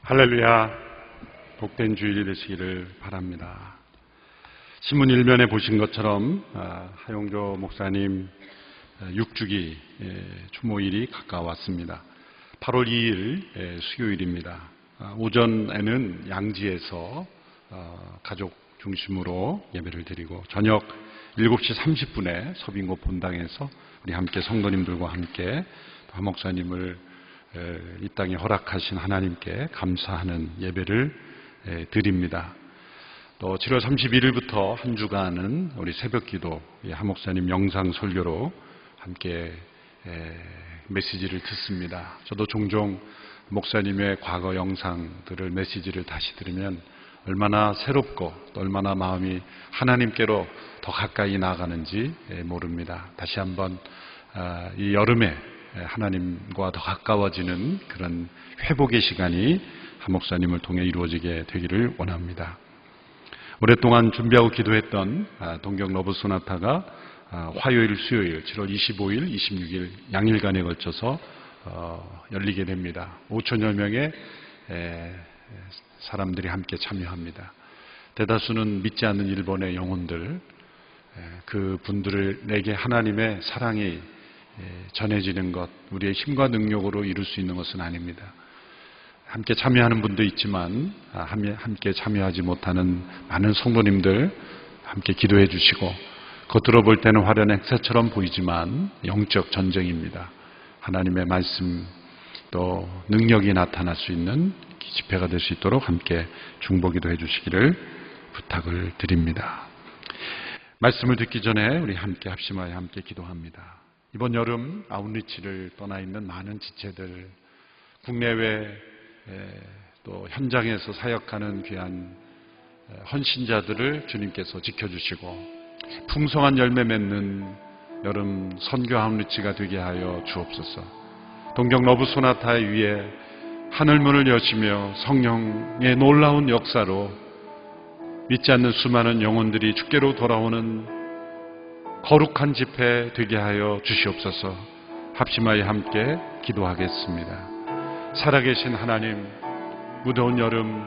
할렐루야, 복된 주일이 되시기를 바랍니다. 신문 일면에 보신 것처럼 하용조 목사님 6주기 추모일이 가까웠습니다. 8월 2일 수요일입니다. 오전에는 양지에서 가족 중심으로 예배를 드리고 저녁 7시 30분에 서빙고 본당에서 우리 함께 성도님들과 함께 하 목사님을 이 땅에 허락하신 하나님께 감사하는 예배를 드립니다. 또 7월 31일부터 한 주간은 우리 새벽기도 하 목사님 영상 설교로 함께 메시지를 듣습니다. 저도 종종 목사님의 과거 영상들을 메시지를 다시 들으면 얼마나 새롭고 또 얼마나 마음이 하나님께로 더 가까이 나아가는지 모릅니다. 다시 한번 이 여름에 하나님과 더 가까워지는 그런 회복의 시간이 하 목사님을 통해 이루어지게 되기를 원합니다. 오랫동안 준비하고 기도했던 동경 러브 소나타가 화요일, 수요일, 7월 25일, 26일 양일간에 걸쳐서 열리게 됩니다. 5천여 명의 사람들이 함께 참여합니다. 대다수는 믿지 않는 일본의 영혼들, 그 분들에게 하나님의 사랑이 전해지는 것, 우리의 힘과 능력으로 이룰 수 있는 것은 아닙니다. 함께 참여하는 분도 있지만 함께 참여하지 못하는 많은 성도님들 함께 기도해 주시고, 겉으로 볼 때는 화려한 행사처럼 보이지만 영적 전쟁입니다. 하나님의 말씀 또 능력이 나타날 수 있는 집회가 될 수 있도록 함께 중보기도 해 주시기를 부탁을 드립니다. 말씀을 듣기 전에 우리 함께 합심하여 함께 기도합니다. 이번 여름 아웃리치를 떠나 있는 많은 지체들, 국내외 또 현장에서 사역하는 귀한 헌신자들을 주님께서 지켜주시고 풍성한 열매 맺는 여름 선교 아웃리치가 되게 하여 주옵소서. 동경 러브 소나타 위에 하늘문을 여시며 성령의 놀라운 역사로 믿지 않는 수많은 영혼들이 주께로 돌아오는 거룩한 집회 되게 하여 주시옵소서. 합심하여 함께 기도하겠습니다. 살아계신 하나님, 무더운 여름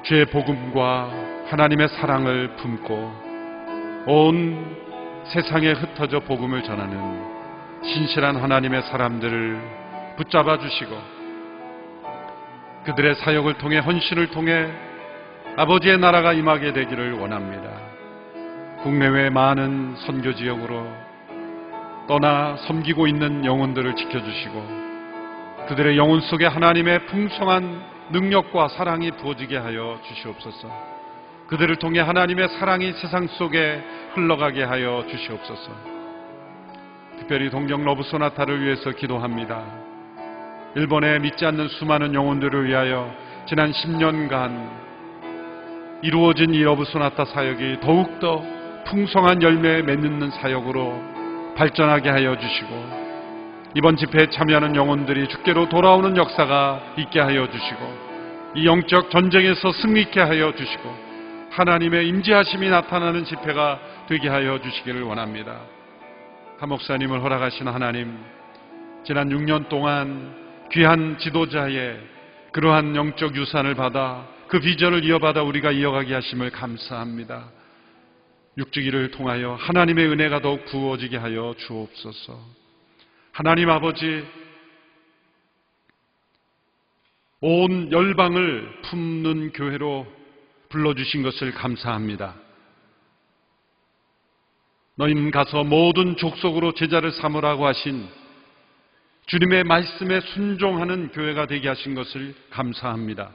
주의 복음과 하나님의 사랑을 품고 온 세상에 흩어져 복음을 전하는 신실한 하나님의 사람들을 붙잡아 주시고 그들의 사역을 통해 헌신을 통해 아버지의 나라가 임하게 되기를 원합니다. 국내외 많은 선교 지역으로 떠나 섬기고 있는 영혼들을 지켜주시고 그들의 영혼 속에 하나님의 풍성한 능력과 사랑이 부어지게 하여 주시옵소서. 그들을 통해 하나님의 사랑이 세상 속에 흘러가게 하여 주시옵소서. 특별히 동경 러브 소나타를 위해서 기도합니다. 일본에 믿지 않는 수많은 영혼들을 위하여 지난 10년간 이루어진 이 러브 소나타 사역이 더욱더 풍성한 열매 맺는 사역으로 발전하게 하여 주시고 이번 집회에 참여하는 영혼들이 주께로 돌아오는 역사가 있게 하여 주시고 이 영적 전쟁에서 승리케 하여 주시고 하나님의 임재하심이 나타나는 집회가 되게 하여 주시기를 원합니다. 하 목사님을 허락하신 하나님, 지난 6년 동안 귀한 지도자의 그러한 영적 유산을 받아 그 비전을 이어받아 우리가 이어가게 하심을 감사합니다. 육주기를 통하여 하나님의 은혜가 더욱 부어지게 하여 주옵소서. 하나님 아버지, 온 열방을 품는 교회로 불러주신 것을 감사합니다. 너희는 가서 모든 족속으로 제자를 삼으라고 하신 주님의 말씀에 순종하는 교회가 되게 하신 것을 감사합니다.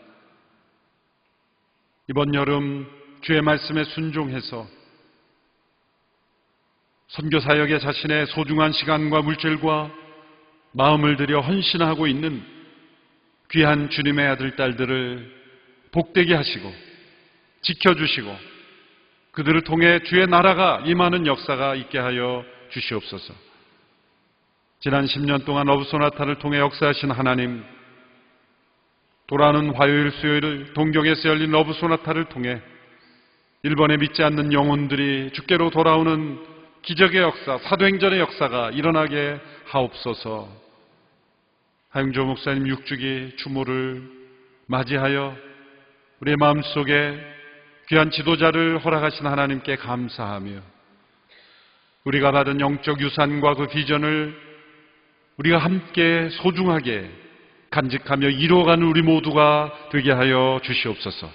이번 여름 주의 말씀에 순종해서 선교사역에 자신의 소중한 시간과 물질과 마음을 들여 헌신하고 있는 귀한 주님의 아들, 딸들을 복되게 하시고 지켜주시고 그들을 통해 주의 나라가 임하는 역사가 있게 하여 주시옵소서. 지난 10년 동안 러브소나타를 통해 역사하신 하나님, 돌아오는 화요일, 수요일 동경에서 열린 러브소나타를 통해 일본에 믿지 않는 영혼들이 주께로 돌아오는 기적의 역사, 사도행전의 역사가 일어나게 하옵소서. 하영조 목사님 6주기 추모를 맞이하여 우리의 마음속에 귀한 지도자를 허락하신 하나님께 감사하며 우리가 받은 영적 유산과 그 비전을 우리가 함께 소중하게 간직하며 이루어가는 우리 모두가 되게 하여 주시옵소서.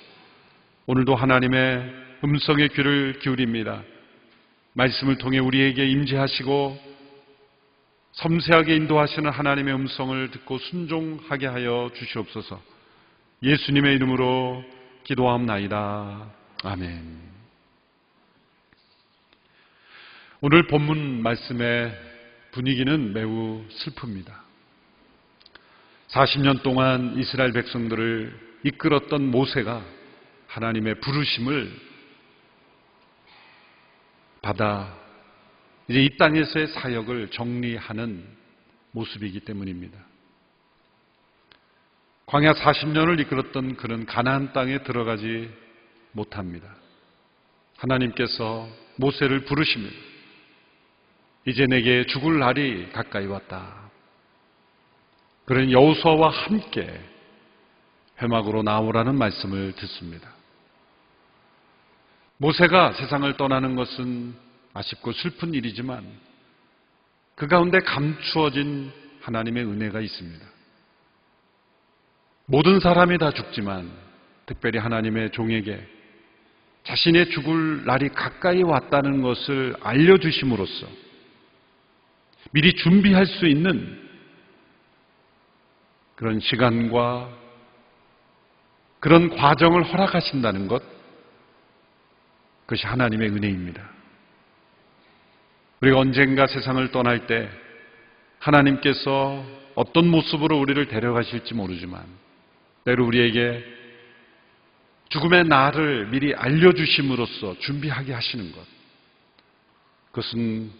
오늘도 하나님의 음성의 귀를 기울입니다. 말씀을 통해 우리에게 임재하시고 섬세하게 인도하시는 하나님의 음성을 듣고 순종하게 하여 주시옵소서. 예수님의 이름으로 기도하옵나이다. 아멘. 오늘 본문 말씀의 분위기는 매우 슬픕니다. 40년 동안 이스라엘 백성들을 이끌었던 모세가 하나님의 부르심을 받아 이제 이 땅에서의 사역을 정리하는 모습이기 때문입니다. 광야 40년을 이끌었던 그런 가나안 땅에 들어가지 못합니다. 하나님께서 모세를 부르십니다. 이제 내게 죽을 날이 가까이 왔다. 그런 여호수아와 함께 회막으로 나오라는 말씀을 듣습니다. 모세가 세상을 떠나는 것은 아쉽고 슬픈 일이지만 그 가운데 감추어진 하나님의 은혜가 있습니다. 모든 사람이 다 죽지만 특별히 하나님의 종에게 자신의 죽을 날이 가까이 왔다는 것을 알려주심으로써 미리 준비할 수 있는 그런 시간과 그런 과정을 허락하신다는 것, 그것이 하나님의 은혜입니다. 우리가 언젠가 세상을 떠날 때 하나님께서 어떤 모습으로 우리를 데려가실지 모르지만 때로 우리에게 죽음의 날을 미리 알려주심으로써 준비하게 하시는 것, 그것은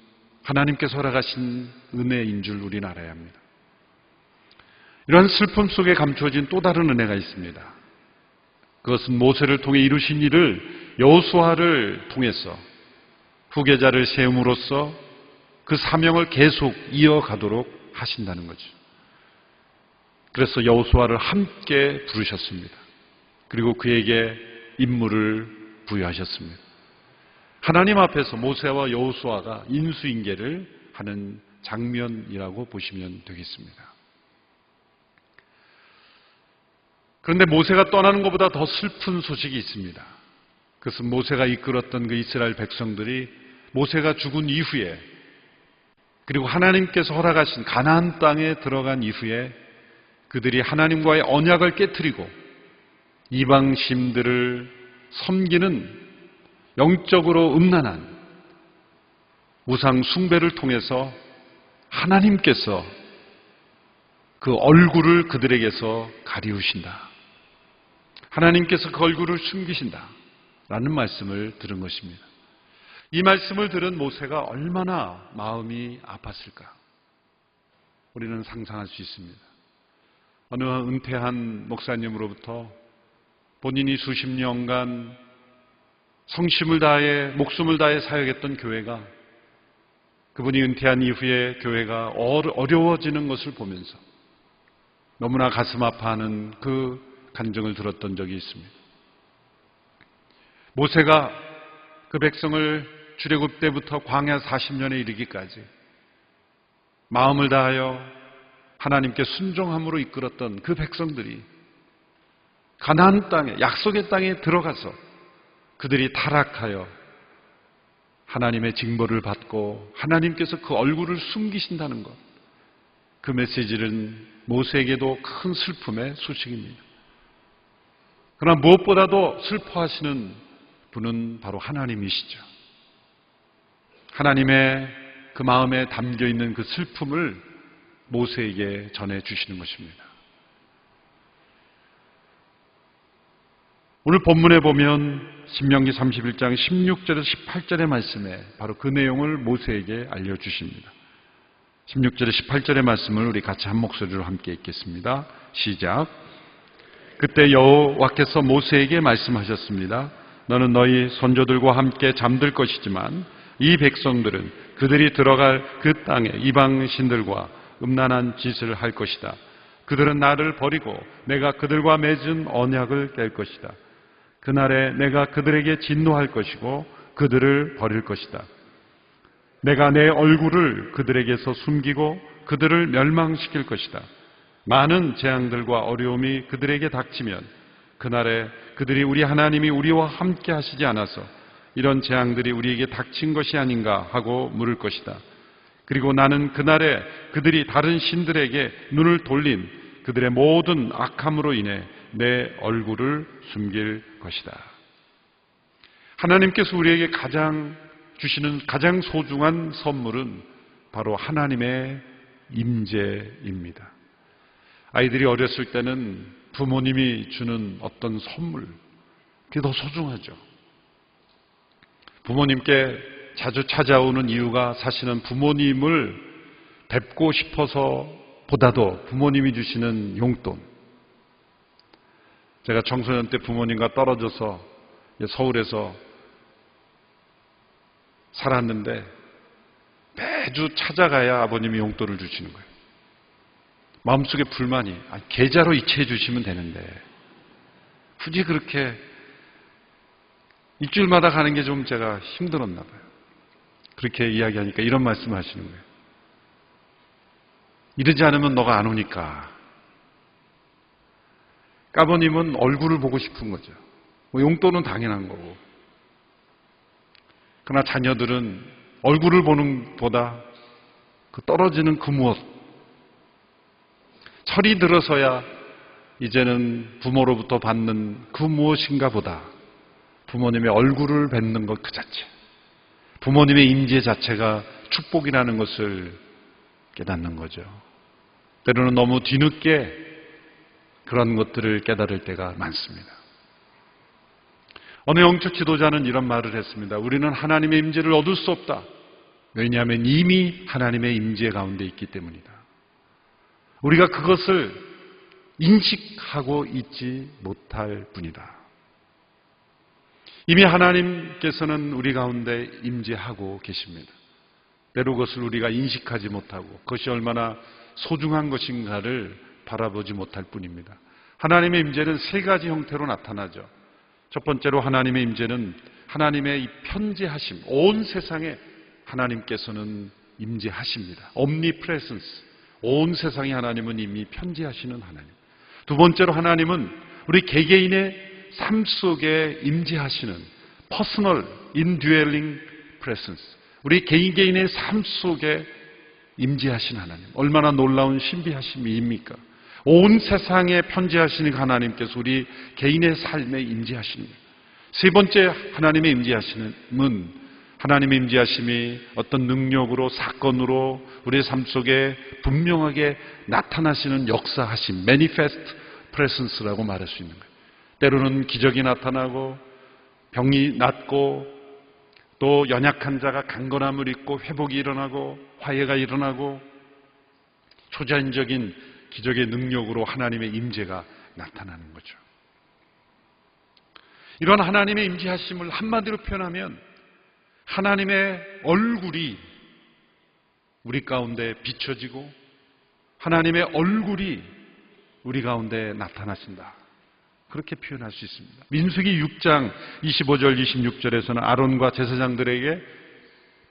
하나님께서 허락하신 은혜인 줄 우리는 알아야 합니다. 이러한 슬픔 속에 감춰진 또 다른 은혜가 있습니다. 그것은 모세를 통해 이루신 일을 여호수아를 통해서 후계자를 세움으로써 그 사명을 계속 이어가도록 하신다는 거죠. 그래서 여호수아를 함께 부르셨습니다. 그리고 그에게 임무를 부여하셨습니다. 하나님 앞에서 모세와 여호수아가 인수인계를 하는 장면이라고 보시면 되겠습니다. 그런데 모세가 떠나는 것보다 더 슬픈 소식이 있습니다. 그것은 모세가 이끌었던 그 이스라엘 백성들이 모세가 죽은 이후에 그리고 하나님께서 허락하신 가나안 땅에 들어간 이후에 그들이 하나님과의 언약을 깨트리고 이방신들을 섬기는 영적으로 음란한 우상 숭배를 통해서 하나님께서 그 얼굴을 그들에게서 가리우신다. 하나님께서 그 얼굴을 숨기신다. 라는 말씀을 들은 것입니다. 이 말씀을 들은 모세가 얼마나 마음이 아팠을까? 우리는 상상할 수 있습니다. 어느 은퇴한 목사님으로부터 본인이 수십 년간 성심을 다해 목숨을 다해 사역했던 교회가 그분이 은퇴한 이후에 교회가 어려워지는 것을 보면서 너무나 가슴 아파하는 그 간증을 들었던 적이 있습니다. 모세가 그 백성을 출애굽 때부터 광야 40년에 이르기까지 마음을 다하여 하나님께 순종함으로 이끌었던 그 백성들이 가나안 땅에, 약속의 땅에 들어가서 그들이 타락하여 하나님의 징벌을 받고 하나님께서 그 얼굴을 숨기신다는 것, 그 메시지는 모세에게도 큰 슬픔의 소식입니다. 그러나 무엇보다도 슬퍼하시는 분은 바로 하나님이시죠. 하나님의 그 마음에 담겨있는 그 슬픔을 모세에게 전해주시는 것입니다. 오늘 본문에 보면 신명기 31장 16절에서 18절의 말씀에 바로 그 내용을 모세에게 알려주십니다. 16절에 18절의 말씀을 우리 같이 한 목소리로 함께 읽겠습니다. 시작. 그때 여호와께서 모세에게 말씀하셨습니다. 너는 너희 손조들과 함께 잠들 것이지만 이 백성들은 그들이 들어갈 그 땅에 이방 신들과 음란한 짓을 할 것이다. 그들은 나를 버리고 내가 그들과 맺은 언약을 깰 것이다. 그날에 내가 그들에게 진노할 것이고 그들을 버릴 것이다. 내가 내 얼굴을 그들에게서 숨기고 그들을 멸망시킬 것이다. 많은 재앙들과 어려움이 그들에게 닥치면 그날에 그들이 우리 하나님이 우리와 함께 하시지 않아서 이런 재앙들이 우리에게 닥친 것이 아닌가 하고 물을 것이다. 그리고 나는 그날에 그들이 다른 신들에게 눈을 돌린 그들의 모든 악함으로 인해 내 얼굴을 숨길 것이다. 하나님께서 우리에게 주시는 가장 소중한 선물은 바로 하나님의 임재입니다. 아이들이 어렸을 때는 부모님이 주는 어떤 선물, 그게 더 소중하죠. 부모님께 자주 찾아오는 이유가 사실은 부모님을 뵙고 싶어서 보다도 부모님이 주시는 용돈. 제가 청소년 때 부모님과 떨어져서 서울에서 살았는데 매주 찾아가야 아버님이 용돈을 주시는 거예요. 마음속에 불만이, 계좌로 이체해 주시면 되는데 굳이 그렇게 일주일마다 가는 게 좀 제가 힘들었나 봐요. 그렇게 이야기하니까 이런 말씀을 하시는 거예요. 이러지 않으면 너가 안 오니까. 아버님은 얼굴을 보고 싶은 거죠. 용돈은 당연한 거고. 그러나 자녀들은 얼굴을 보는 보다 그 떨어지는 그 무엇, 철이 들어서야 이제는 부모로부터 받는 그 무엇인가 보다 부모님의 얼굴을 뵙는 것 그 자체, 부모님의 임재 자체가 축복이라는 것을 깨닫는 거죠. 때로는 너무 뒤늦게 그런 것들을 깨달을 때가 많습니다. 어느 영적 지도자는 이런 말을 했습니다. 우리는 하나님의 임재를 얻을 수 없다. 왜냐하면 이미 하나님의 임재 가운데 있기 때문이다. 우리가 그것을 인식하고 있지 못할 뿐이다. 이미 하나님께서는 우리 가운데 임재하고 계십니다. 때로 그것을 우리가 인식하지 못하고 그것이 얼마나 소중한 것인가를 바라보지 못할 뿐입니다. 하나님의 임재는 세 가지 형태로 나타나죠. 첫 번째로 하나님의 임재는 하나님의 이 편재하심, 온 세상에 하나님께서는 임재하십니다. omnipresence, 온 세상에 하나님은 이미 편재하시는 하나님. 두 번째로 하나님은 우리 개개인의 삶 속에 임재하시는 personal indwelling presence, 우리 개인의 삶 속에 임재하신 하나님. 얼마나 놀라운 신비하심입니까? 온 세상에 편재하시는 하나님께서 우리 개인의 삶에 임재하시는 거예요. 세 번째 하나님의 임재하심은 하나님의 임재하심이 어떤 능력으로, 사건으로 우리의 삶 속에 분명하게 나타나시는 역사하심, manifest presence라고 말할 수 있는 거예요. 때로는 기적이 나타나고 병이 낫고 또 연약한 자가 강건함을 입고 회복이 일어나고 화해가 일어나고 초자연적인 기적의 능력으로 하나님의 임재가 나타나는 거죠. 이런 하나님의 임재하심을 한마디로 표현하면 하나님의 얼굴이 우리 가운데 비춰지고 하나님의 얼굴이 우리 가운데 나타나신다. 그렇게 표현할 수 있습니다. 민수기 6장 25절 26절에서는 아론과 제사장들에게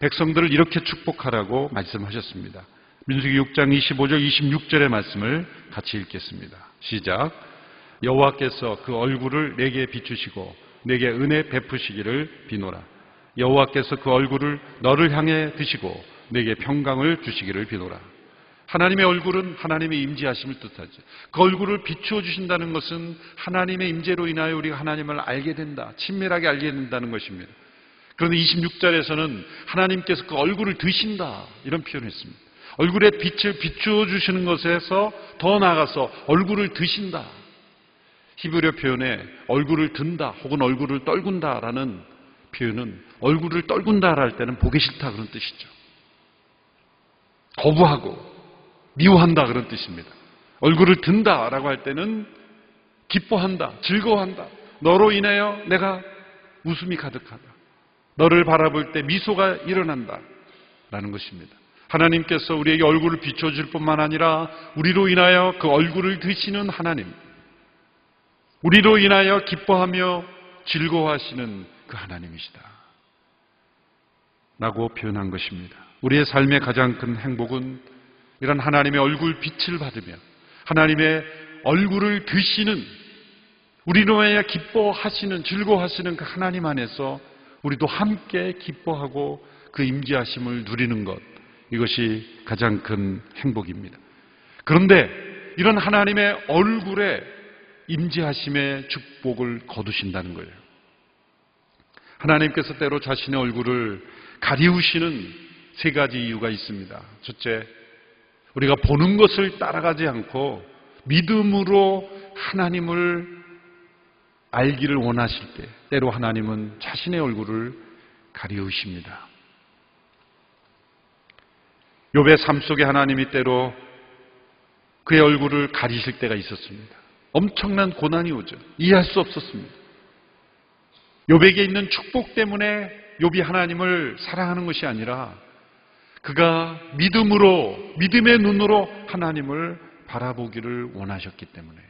백성들을 이렇게 축복하라고 말씀하셨습니다. 민수기 6장 25절 26절의 말씀을 같이 읽겠습니다. 시작. 여호와께서 그 얼굴을 내게 비추시고 내게 은혜 베푸시기를 비노라. 여호와께서 그 얼굴을 너를 향해 드시고 내게 평강을 주시기를 비노라. 하나님의 얼굴은 하나님의 임재하심을 뜻하죠. 그 얼굴을 비추어 주신다는 것은 하나님의 임재로 인하여 우리가 하나님을 알게 된다, 친밀하게 알게 된다는 것입니다. 그런데 26절에서는 하나님께서 그 얼굴을 드신다 이런 표현을 했습니다. 얼굴의 빛을 비추어 주시는 것에서 더 나아가서 얼굴을 드신다. 히브리어 표현에 얼굴을 든다 혹은 얼굴을 떨군다라는 표현은 얼굴을 떨군다 할 때는 보기 싫다 그런 뜻이죠. 거부하고 미워한다 그런 뜻입니다. 얼굴을 든다라고 할 때는 기뻐한다, 즐거워한다. 너로 인하여 내가 웃음이 가득하다. 너를 바라볼 때 미소가 일어난다 라는 것입니다. 하나님께서 우리에게 얼굴을 비춰줄 뿐만 아니라 우리로 인하여 그 얼굴을 드시는 하나님, 우리로 인하여 기뻐하며 즐거워하시는 그 하나님이시다 라고 표현한 것입니다. 우리의 삶의 가장 큰 행복은 이런 하나님의 얼굴 빛을 받으며 하나님의 얼굴을 드시는, 우리로 인하여 기뻐하시는, 즐거워하시는 그 하나님 안에서 우리도 함께 기뻐하고 그 임재하심을 누리는 것, 이것이 가장 큰 행복입니다. 그런데 이런 하나님의 얼굴에 임재하심의 축복을 거두신다는 거예요. 하나님께서 때로 자신의 얼굴을 가리우시는 세 가지 이유가 있습니다. 첫째, 우리가 보는 것을 따라가지 않고 믿음으로 하나님을 알기를 원하실 때 때로 하나님은 자신의 얼굴을 가리우십니다. 욥의 삶 속에 하나님이 때로 그의 얼굴을 가리실 때가 있었습니다. 엄청난 고난이 오죠. 이해할 수 없었습니다. 욥에게 있는 축복 때문에 욥이 하나님을 사랑하는 것이 아니라 그가 믿음으로, 믿음의 눈으로 하나님을 바라보기를 원하셨기 때문에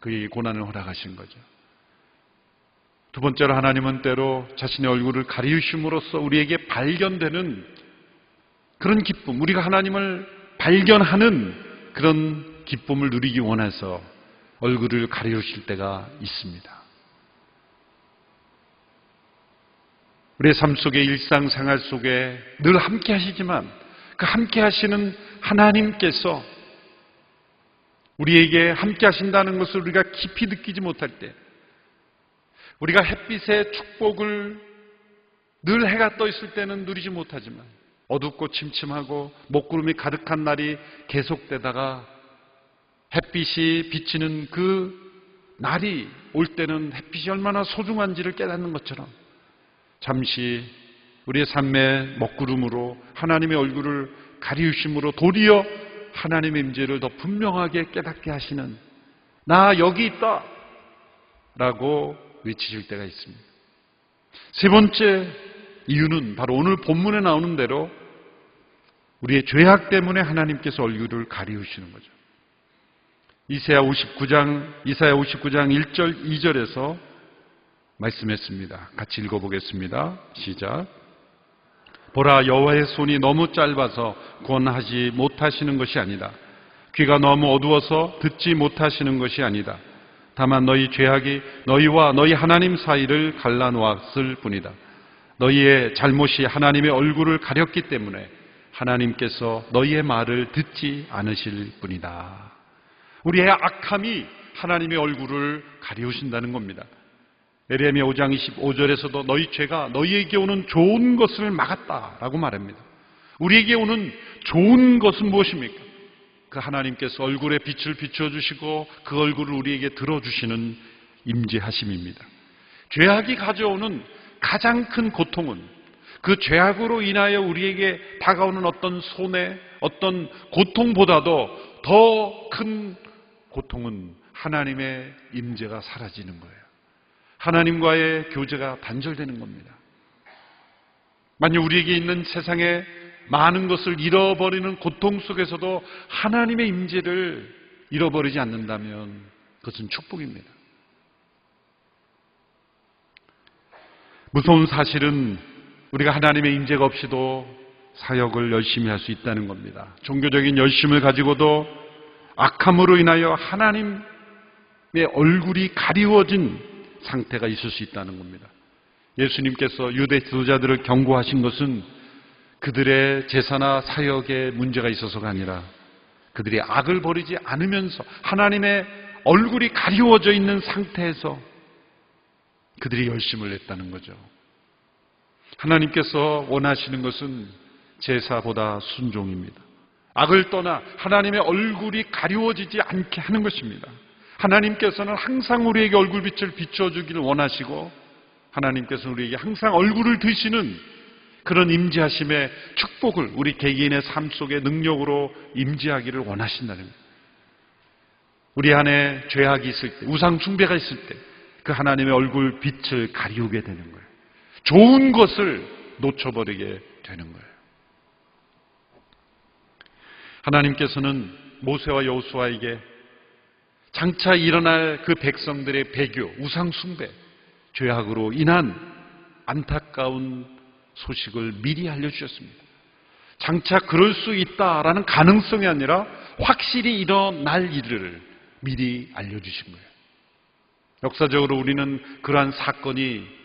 그의 고난을 허락하신 거죠. 두 번째로 하나님은 때로 자신의 얼굴을 가리우심으로써 우리에게 발견되는 그런 기쁨, 우리가 하나님을 발견하는 그런 기쁨을 누리기 원해서 얼굴을 가리우실 때가 있습니다. 우리의 삶 속에, 일상생활 속에 늘 함께 하시지만 그 함께 하시는 하나님께서 우리에게 함께 하신다는 것을 우리가 깊이 느끼지 못할 때, 우리가 햇빛의 축복을 늘 해가 떠 있을 때는 누리지 못하지만 어둡고 침침하고 먹구름이 가득한 날이 계속되다가 햇빛이 비치는 그 날이 올 때는 햇빛이 얼마나 소중한지를 깨닫는 것처럼 잠시 우리의 삶의 먹구름으로 하나님의 얼굴을 가리우심으로 도리어 하나님의 임재를 더 분명하게 깨닫게 하시는, 나 여기 있다 라고 외치실 때가 있습니다. 세 번째 이유는 바로 오늘 본문에 나오는 대로 우리의 죄악 때문에 하나님께서 얼굴을 가리우시는 거죠. 이사야 59장 1절 2절에서 말씀했습니다. 같이 읽어보겠습니다. 시작. 보라, 여호와의 손이 너무 짧아서 구원하지 못하시는 것이 아니다. 귀가 너무 어두워서 듣지 못하시는 것이 아니다. 다만 너희 죄악이 너희와 너희 하나님 사이를 갈라놓았을 뿐이다. 너희의 잘못이 하나님의 얼굴을 가렸기 때문에 하나님께서 너희의 말을 듣지 않으실 뿐이다. 우리의 악함이 하나님의 얼굴을 가리우신다는 겁니다. 예레미야 5장 25절에서도 너희 죄가 너희에게 오는 좋은 것을 막았다라고 말합니다. 우리에게 오는 좋은 것은 무엇입니까? 그 하나님께서 얼굴에 빛을 비춰주시고 그 얼굴을 우리에게 들어주시는 임재하심입니다. 죄악이 가져오는 가장 큰 고통은 그 죄악으로 인하여 우리에게 다가오는 어떤 손해, 어떤 고통보다도 더 큰 고통은 하나님의 임재가 사라지는 거예요. 하나님과의 교제가 단절되는 겁니다. 만약 우리에게 있는 세상의 많은 것을 잃어버리는 고통 속에서도 하나님의 임재를 잃어버리지 않는다면 그것은 축복입니다. 무서운 사실은 우리가 하나님의 임재가 없이도 사역을 열심히 할 수 있다는 겁니다. 종교적인 열심을 가지고도 악함으로 인하여 하나님의 얼굴이 가리워진 상태가 있을 수 있다는 겁니다. 예수님께서 유대 지도자들을 경고하신 것은 그들의 제사나 사역에 문제가 있어서가 아니라 그들이 악을 버리지 않으면서 하나님의 얼굴이 가리워져 있는 상태에서 그들이 열심을 냈다는 거죠. 하나님께서 원하시는 것은 제사보다 순종입니다. 악을 떠나 하나님의 얼굴이 가리워지지 않게 하는 것입니다. 하나님께서는 항상 우리에게 얼굴빛을 비춰주기를 원하시고 하나님께서는 우리에게 항상 얼굴을 드시는 그런 임재하심의 축복을 우리 개개인의 삶 속에 능력으로 임재하기를 원하신다는 거예요. 우리 안에 죄악이 있을 때, 우상 숭배가 있을 때 그 하나님의 얼굴 빛을 가리우게 되는 거예요. 좋은 것을 놓쳐버리게 되는 거예요. 하나님께서는 모세와 여호수아에게 장차 일어날 그 백성들의 배교, 우상 숭배, 죄악으로 인한 안타까운 소식을 미리 알려주셨습니다. 장차 그럴 수 있다라는 가능성이 아니라 확실히 일어날 일을 미리 알려주신 거예요. 역사적으로 우리는 그러한 사건이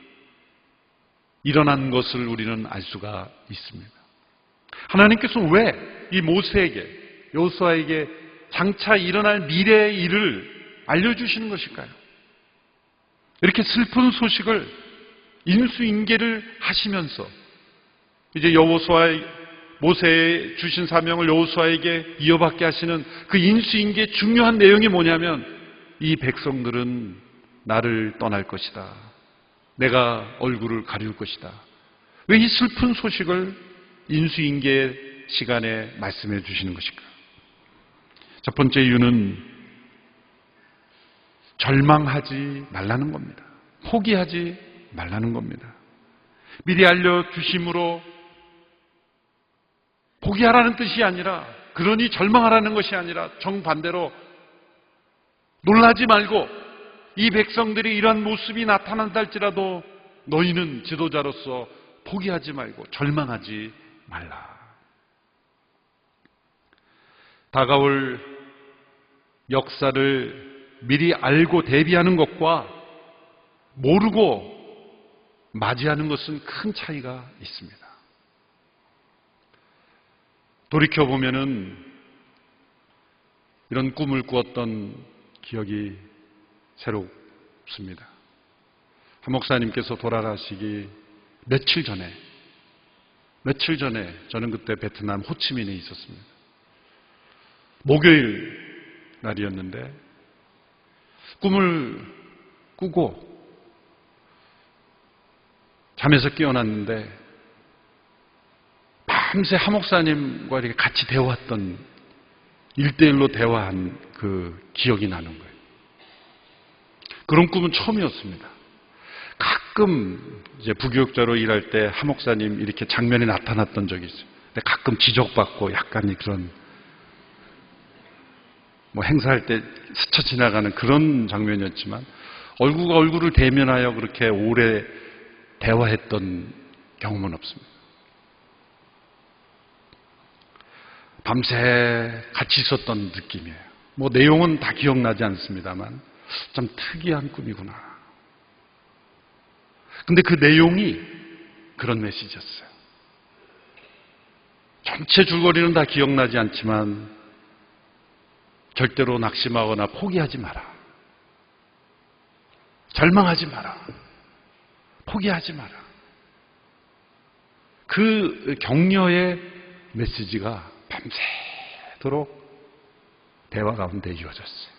일어난 것을 우리는 알 수가 있습니다. 하나님께서는 왜 이 모세에게, 여호수아에게 장차 일어날 미래의 일을 알려주시는 것일까요? 이렇게 슬픈 소식을 인수인계를 하시면서 이제 모세에 주신 사명을 여호수아에게 이어받게 하시는 그 인수인계의 중요한 내용이 뭐냐면 이 백성들은 나를 떠날 것이다. 내가 얼굴을 가릴 것이다. 왜 이 슬픈 소식을 인수인계 시간에 말씀해 주시는 것일까? 첫 번째 이유는 절망하지 말라는 겁니다. 포기하지 말라는 겁니다. 미리 알려주심으로 포기하라는 뜻이 아니라, 그러니 절망하라는 것이 아니라 정반대로 놀라지 말고 이 백성들이 이러한 모습이 나타난다 할지라도 너희는 지도자로서 포기하지 말고 절망하지 말라. 다가올 역사를 미리 알고 대비하는 것과 모르고 맞이하는 것은 큰 차이가 있습니다. 돌이켜보면은 이런 꿈을 꾸었던 기억이 새롭습니다. 한 목사님께서 돌아가시기 며칠 전에 저는 그때 베트남 호치민에 있었습니다. 목요일 날이었는데 꿈을 꾸고 잠에서 깨어났는데 밤새 한 목사님과 이렇게 같이 대화했던 1대1로 대화한 그 기억이 나는 거예요. 그런 꿈은 처음이었습니다. 가끔 이제 부교육자로 일할 때 한 목사님 이렇게 장면이 나타났던 적이 있어요. 근데 가끔 지적받고 약간 그런 행사할 때 스쳐 지나가는 그런 장면이었지만 얼굴과 얼굴을 대면하여 그렇게 오래 대화했던 경험은 없습니다. 밤새 같이 있었던 느낌이에요. 내용은 다 기억나지 않습니다만 좀 특이한 꿈이구나. 근데 그 내용이 그런 메시지였어요. 전체 줄거리는 다 기억나지 않지만 절대로 낙심하거나 포기하지 마라. 절망하지 마라. 포기하지 마라. 그 격려의 메시지가 밤새도록 대화 가운데 이어졌어요.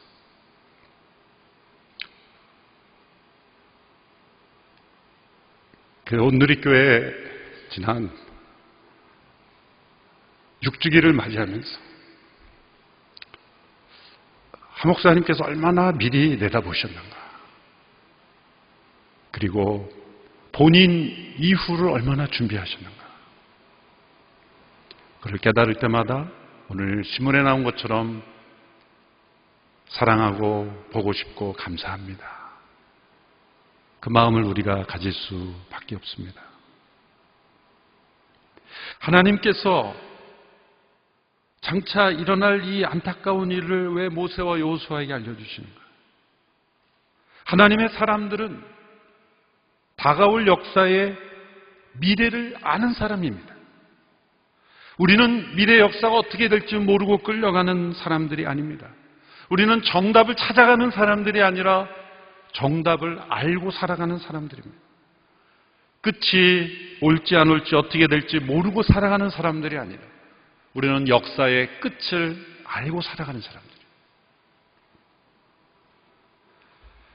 그 온누리교회 지난 6주기를 맞이하면서 한 목사님께서 얼마나 미리 내다보셨는가, 그리고 본인 이후를 얼마나 준비하셨는가, 그걸 깨달을 때마다 오늘 신문에 나온 것처럼 사랑하고 보고 싶고 감사합니다. 그 마음을 우리가 가질 수밖에 없습니다. 하나님께서 장차 일어날 이 안타까운 일을 왜 모세와 여호수아에게 알려주시는가? 하나님의 사람들은 다가올 역사의 미래를 아는 사람입니다. 우리는 미래 역사가 어떻게 될지 모르고 끌려가는 사람들이 아닙니다. 우리는 정답을 찾아가는 사람들이 아니라 정답을 알고 살아가는 사람들입니다. 끝이 올지 안 올지 어떻게 될지 모르고 살아가는 사람들이 아니라 우리는 역사의 끝을 알고 살아가는 사람들입니다.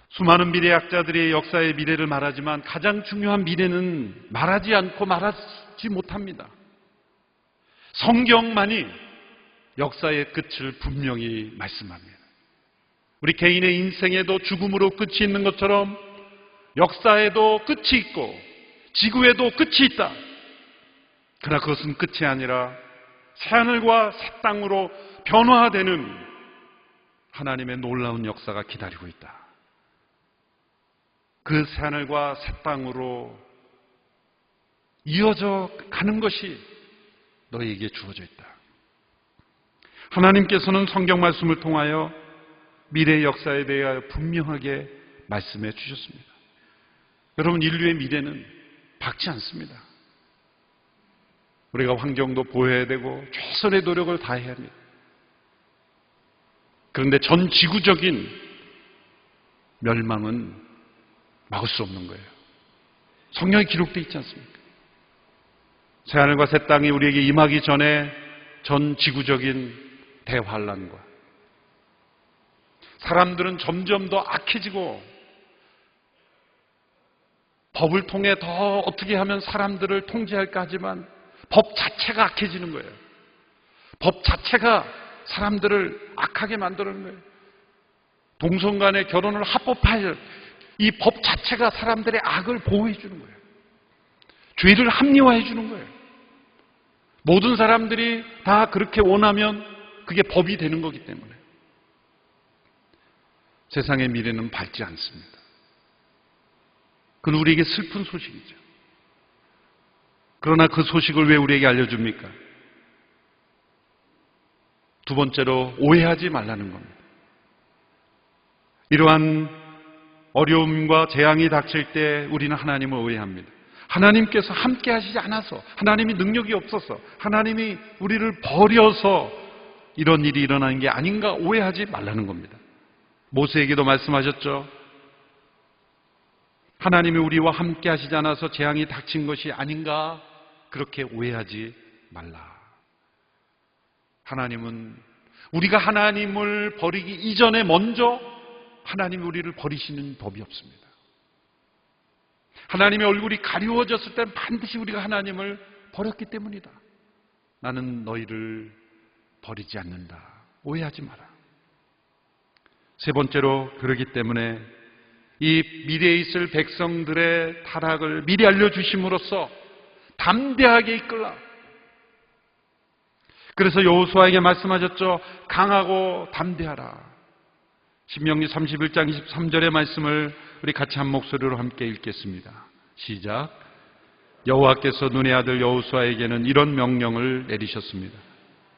수많은 미래학자들이 역사의 미래를 말하지만 가장 중요한 미래는 말하지 않고 말하지 못합니다. 성경만이 역사의 끝을 분명히 말씀합니다. 우리 개인의 인생에도 죽음으로 끝이 있는 것처럼 역사에도 끝이 있고 지구에도 끝이 있다. 그러나 그것은 끝이 아니라 새하늘과 새 땅으로 변화되는 하나님의 놀라운 역사가 기다리고 있다. 그 새하늘과 새 땅으로 이어져 가는 것이 너희에게 주어져 있다. 하나님께서는 성경 말씀을 통하여 미래의 역사에 대하여 분명하게 말씀해 주셨습니다. 여러분, 인류의 미래는 밝지 않습니다. 우리가 환경도 보호해야 되고 최선의 노력을 다해야 합니다. 그런데 전 지구적인 멸망은 막을 수 없는 거예요. 성경에 기록되어 있지 않습니까? 새하늘과 새 땅이 우리에게 임하기 전에 전 지구적인 대환란과 사람들은 점점 더 악해지고 법을 통해 더 어떻게 하면 사람들을 통제할까 하지만 법 자체가 악해지는 거예요. 법 자체가 사람들을 악하게 만드는 거예요. 동성 간의 결혼을 합법화할 이 법 자체가 사람들의 악을 보호해 주는 거예요. 죄를 합리화해 주는 거예요. 모든 사람들이 다 그렇게 원하면 그게 법이 되는 거기 때문에 세상의 미래는 밝지 않습니다. 그건 우리에게 슬픈 소식이죠. 그러나 그 소식을 왜 우리에게 알려줍니까? 두 번째로 오해하지 말라는 겁니다. 이러한 어려움과 재앙이 닥칠 때 우리는 하나님을 오해합니다. 하나님께서 함께 하시지 않아서, 하나님이 능력이 없어서, 하나님이 우리를 버려서 이런 일이 일어나는 게 아닌가 오해하지 말라는 겁니다. 모세에게도 말씀하셨죠. 하나님이 우리와 함께 하시지 않아서 재앙이 닥친 것이 아닌가 그렇게 오해하지 말라. 하나님은 우리가 하나님을 버리기 이전에 먼저 하나님이 우리를 버리시는 법이 없습니다. 하나님의 얼굴이 가리워졌을 때는 반드시 우리가 하나님을 버렸기 때문이다. 나는 너희를 버리지 않는다. 오해하지 마라. 세 번째로, 그러기 때문에 이 미래에 있을 백성들의 타락을 미리 알려주심으로써 담대하게 이끌라. 그래서 여호수아에게 말씀하셨죠. 강하고 담대하라. 신명기 31장 23절의 말씀을 우리 같이 한 목소리로 함께 읽겠습니다. 시작. 여호와께서 눈의 아들 여호수아에게는 이런 명령을 내리셨습니다.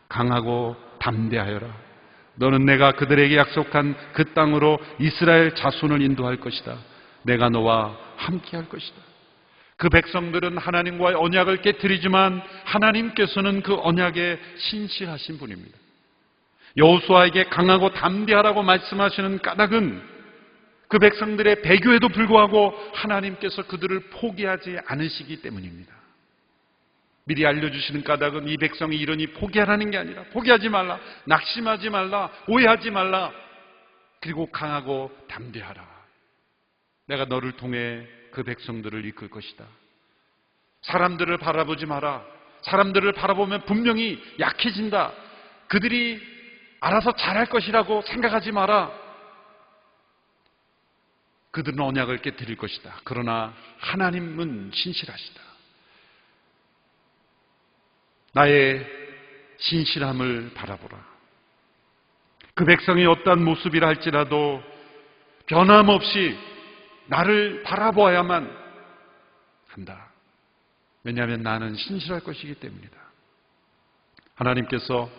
강하고 담대하여라. 너는 내가 그들에게 약속한 그 땅으로 이스라엘 자손을 인도할 것이다. 내가 너와 함께 할 것이다. 그 백성들은 하나님과의 언약을 깨트리지만 하나님께서는 그 언약에 신실하신 분입니다. 여호수아에게 강하고 담대하라고 말씀하시는 까닭은 그 백성들의 배교에도 불구하고 하나님께서 그들을 포기하지 않으시기 때문입니다. 미리 알려주시는 까닭은 이 백성이 이러니 포기하라는 게 아니라 포기하지 말라, 낙심하지 말라, 오해하지 말라, 그리고 강하고 담대하라. 내가 너를 통해 그 백성들을 이끌 것이다. 사람들을 바라보지 마라. 사람들을 바라보면 분명히 약해진다. 그들이 알아서 잘할 것이라고 생각하지 마라. 그들은 언약을 깨뜨릴 것이다. 그러나 하나님은 신실하시다. 나의 신실함을 바라보라. 그 백성이 어떠한 모습이라 할지라도 변함없이 나를 바라보아야만 한다. 왜냐하면 나는 신실할 것이기 때문이다. 하나님께서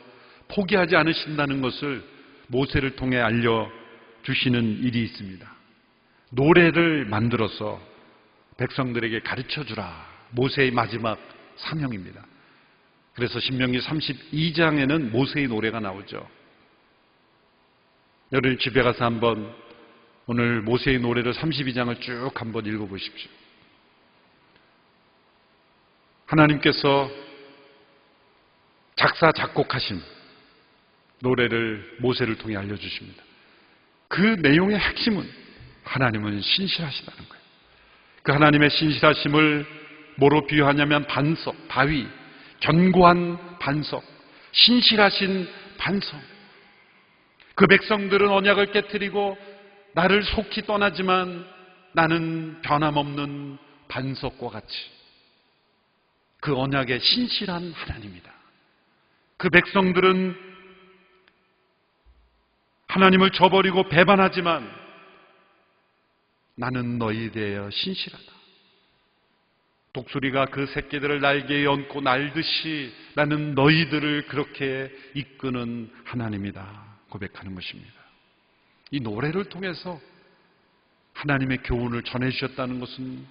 포기하지 않으신다는 것을 모세를 통해 알려주시는 일이 있습니다. 노래를 만들어서 백성들에게 가르쳐주라. 모세의 마지막 사명입니다. 그래서 신명기 32장에는 모세의 노래가 나오죠. 여러분 집에 가서 한번 오늘 모세의 노래를 32장을 쭉 한번 읽어보십시오. 하나님께서 작사 작곡하신 노래를 모세를 통해 알려주십니다. 그 내용의 핵심은 하나님은 신실하시다는 거예요. 그 하나님의 신실하심을 뭐로 비유하냐면 반석, 바위, 견고한 반석, 신실하신 반석. 그 백성들은 언약을 깨트리고 나를 속히 떠나지만 나는 변함없는 반석과 같이 그 언약에 신실한 하나님이다. 그 백성들은 하나님을 저버리고 배반하지만 나는 너희에 대하여 신실하다. 독수리가 그 새끼들을 날개에 얹고 날듯이 나는 너희들을 그렇게 이끄는 하나님이다 고백하는 것입니다. 이 노래를 통해서 하나님의 교훈을 전해주셨다는 것은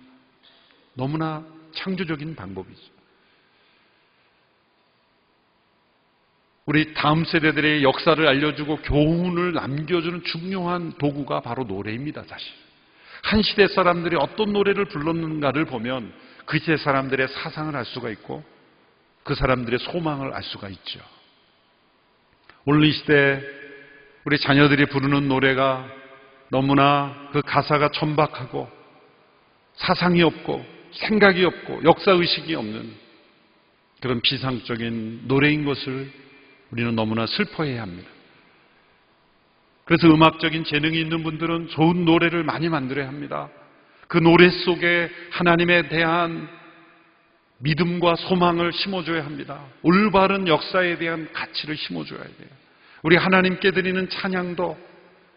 너무나 창조적인 방법이죠. 우리 다음 세대들의 역사를 알려주고 교훈을 남겨주는 중요한 도구가 바로 노래입니다. 사실 한 시대 사람들이 어떤 노래를 불렀는가를 보면 그 시대 사람들의 사상을 알 수가 있고 그 사람들의 소망을 알 수가 있죠. 오늘 이 시대 우리 자녀들이 부르는 노래가 너무나 그 가사가 천박하고 사상이 없고 생각이 없고 역사의식이 없는 그런 비상적인 노래인 것을 우리는 너무나 슬퍼해야 합니다. 그래서 음악적인 재능이 있는 분들은 좋은 노래를 많이 만들어야 합니다. 그 노래 속에 하나님에 대한 믿음과 소망을 심어줘야 합니다. 올바른 역사에 대한 가치를 심어줘야 돼요. 우리 하나님께 드리는 찬양도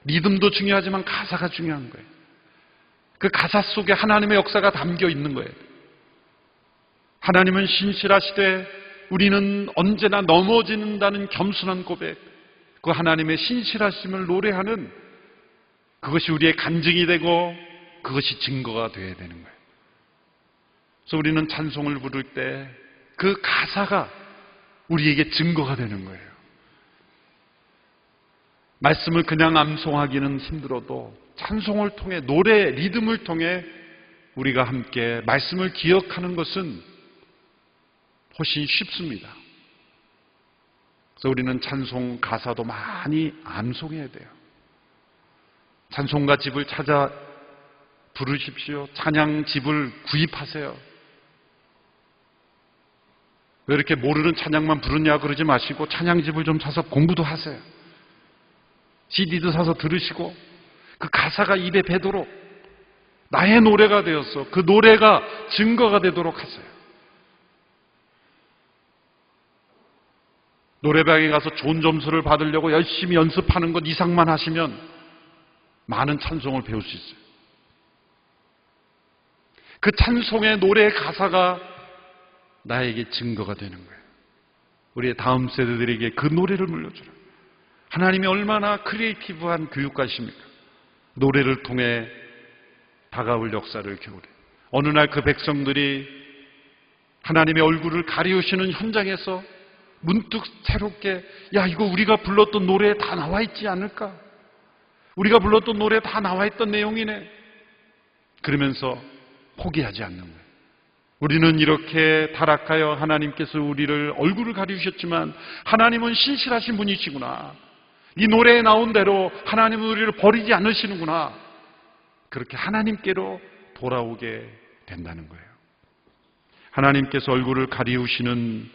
리듬도 중요하지만 가사가 중요한 거예요. 그 가사 속에 하나님의 역사가 담겨 있는 거예요. 하나님은 신실하시되 우리는 언제나 넘어진다는 겸손한 고백, 그 하나님의 신실하심을 노래하는 그것이 우리의 간증이 되고 그것이 증거가 되어야 되는 거예요. 그래서 우리는 찬송을 부를 때 그 가사가 우리에게 증거가 되는 거예요. 말씀을 그냥 암송하기는 힘들어도 찬송을 통해 노래 리듬을 통해 우리가 함께 말씀을 기억하는 것은 훨씬 쉽습니다. 그래서 우리는 찬송 가사도 많이 암송해야 돼요. 찬송가 집을 찾아 부르십시오. 찬양 집을 구입하세요. 왜 이렇게 모르는 찬양만 부르냐 그러지 마시고 찬양 집을 좀 사서 공부도 하세요. CD도 사서 들으시고 그 가사가 입에 배도록 나의 노래가 되어서 그 노래가 증거가 되도록 하세요. 노래방에 가서 좋은 점수를 받으려고 열심히 연습하는 것 이상만 하시면 많은 찬송을 배울 수 있어요. 그 찬송의 노래의 가사가 나에게 증거가 되는 거예요. 우리의 다음 세대들에게 그 노래를 물려주라. 하나님이 얼마나 크리에이티브한 교육가십니까? 노래를 통해 다가올 역사를 겨울에 어느 날 그 백성들이 하나님의 얼굴을 가리우시는 현장에서 문득 새롭게 야 이거 우리가 불렀던 노래에 다 나와 있지 않을까? 우리가 불렀던 노래에 다 나와 있던 내용이네. 그러면서 포기하지 않는 거예요. 우리는 이렇게 타락하여 하나님께서 우리를 얼굴을 가리우셨지만 하나님은 신실하신 분이시구나. 이 노래에 나온 대로 하나님은 우리를 버리지 않으시는구나. 그렇게 하나님께로 돌아오게 된다는 거예요. 하나님께서 얼굴을 가리우시는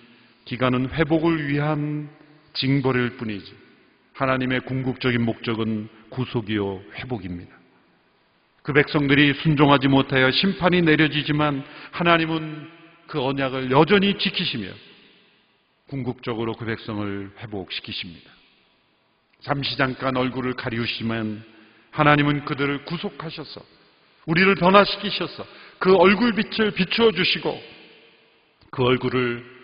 기간은 회복을 위한 징벌일 뿐이지 하나님의 궁극적인 목적은 구속이요 회복입니다. 그 백성들이 순종하지 못하여 심판이 내려지지만 하나님은 그 언약을 여전히 지키시며 궁극적으로 그 백성을 회복시키십니다. 잠시 잠깐 얼굴을 가리우시면 하나님은 그들을 구속하셔서 우리를 변화시키셔서 그 얼굴빛을 비추어 주시고 그 얼굴을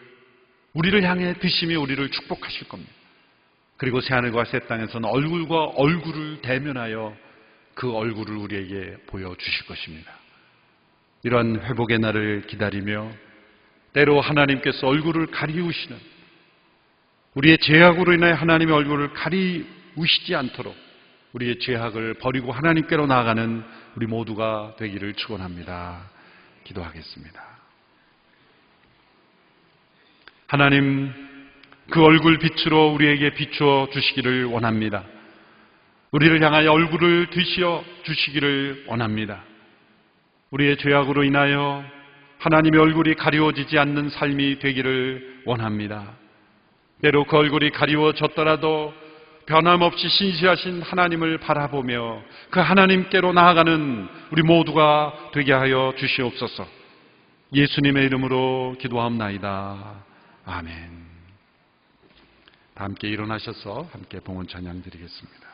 우리를 향해 드시며 우리를 축복하실 겁니다. 그리고 새하늘과 새 땅에서는 얼굴과 얼굴을 대면하여 그 얼굴을 우리에게 보여주실 것입니다. 이러한 회복의 날을 기다리며 때로 하나님께서 얼굴을 가리우시는 우리의 죄악으로 인하여 하나님의 얼굴을 가리우시지 않도록 우리의 죄악을 버리고 하나님께로 나아가는 우리 모두가 되기를 축원합니다. 기도하겠습니다. 하나님, 그 얼굴 빛으로 우리에게 비추어 주시기를 원합니다. 우리를 향하여 얼굴을 드시어 주시기를 원합니다. 우리의 죄악으로 인하여 하나님의 얼굴이 가리워지지 않는 삶이 되기를 원합니다. 때로 그 얼굴이 가리워졌더라도 변함없이 신실하신 하나님을 바라보며 그 하나님께로 나아가는 우리 모두가 되게 하여 주시옵소서. 예수님의 이름으로 기도하옵나이다. 아멘. 다 함께 일어나셔서 함께 봉헌 찬양 드리겠습니다.